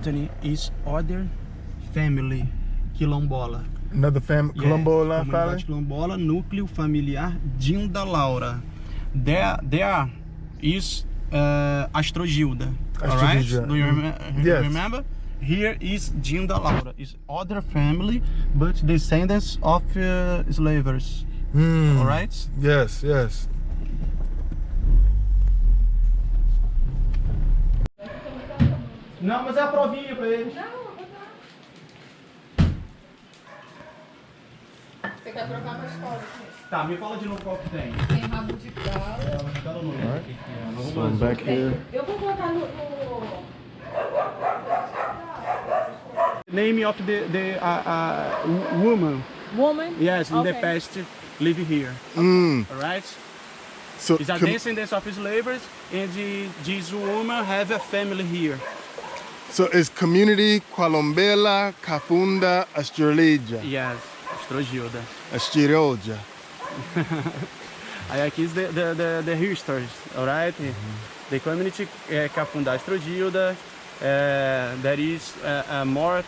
Anthony, is other family quilombola. Another family, Yes, Quilombo family? comunidade quilombola, núcleo familiar Dinda Laura. There is Astrogilda. Alright? Do you Yes. remember? Here is Dinda Laura. Is other family, but descendants of slavers. Alright? Yes, yes. Não, mas é a provinha pra eles. Você quer trocar mais escola? Tá, me fala de novo qual que tem. Tem rabo de galo. So I'm back here. Eu vou colocar no... Name of the woman. Woman? Yes, in the Okay. past live here. Alright? So It's a descendant of slavers, and this woman have a family here. so it's community Qualombela, Cafunda, Astrolija. Yes, Astrogilda. Astrolija. Aí aqui is the histories, alright? The community Cafunda Astrogilda. That is more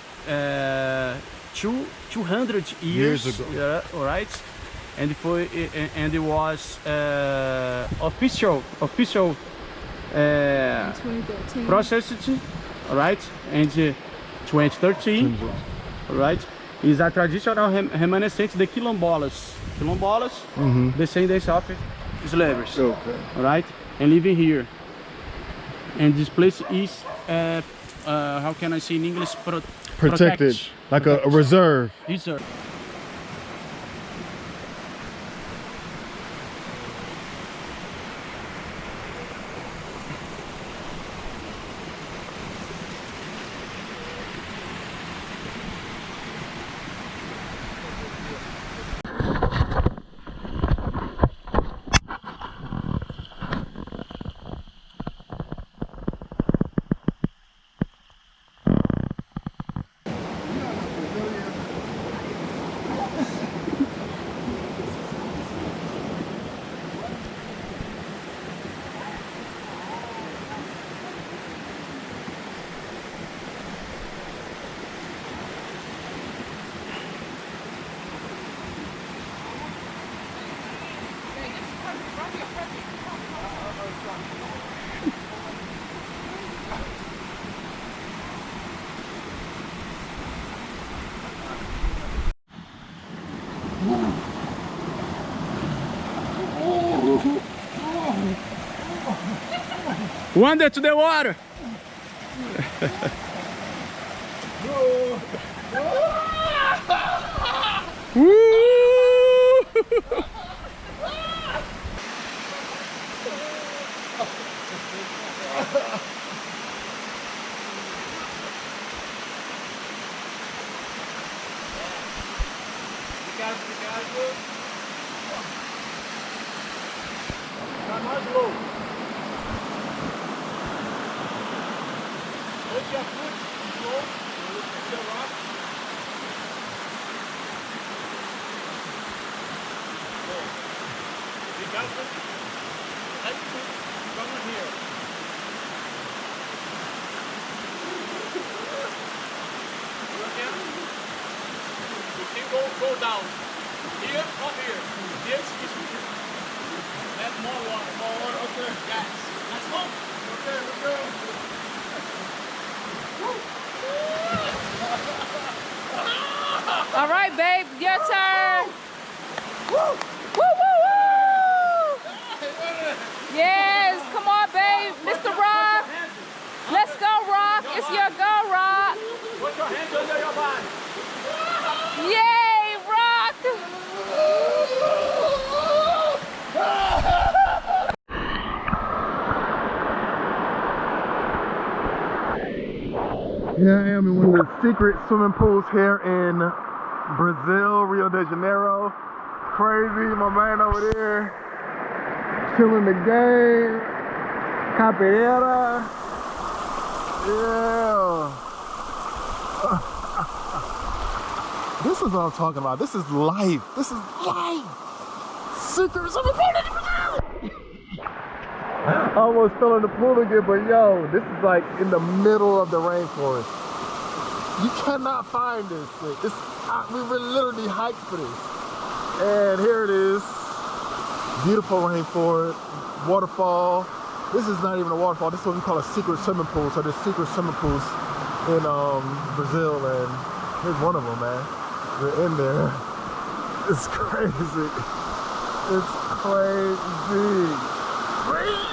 200 years ago. alright? And it was official 2013. processed, alright? And 2013, alright? Is a traditional reminiscent the Quilombolas. Descendants of slavers, Okay. alright? And living here. And this place is, how can I say in English? Protected. Like a reserve. Reserve. Wander to the water. Obrigado. Tá mais louco. Hold your foot slow, the rock. Obrigado. Right foot from here. You can go down. Here or here. This is add more water. Okay. Yes. Let's go. Okay, let's go. All right, babe, your turn. Woo! Woo, woo, woo! Yes, come on, babe. Mr. Rock. Let's go, Rock. It's your go, Rock. Put your hands under your body. Yay, Rock. Here I am in one of the secret swimming pools here in Brazil, Rio de Janeiro. Crazy, my man over there. Killing the game. Capoeira. Yeah. This is what I'm talking about. This is life. This is life. Secret swimming pool. I almost fell in the pool again, but yo, this is like in the middle of the rainforest. You cannot find this. We literally hiked for this. And here it is. Beautiful rainforest, waterfall. This is not even a waterfall. This is what we call a secret swimming pool. So there's secret swimming pools in Brazil, and here's one of them, man. We're in there. It's crazy. It's crazy. Crazy.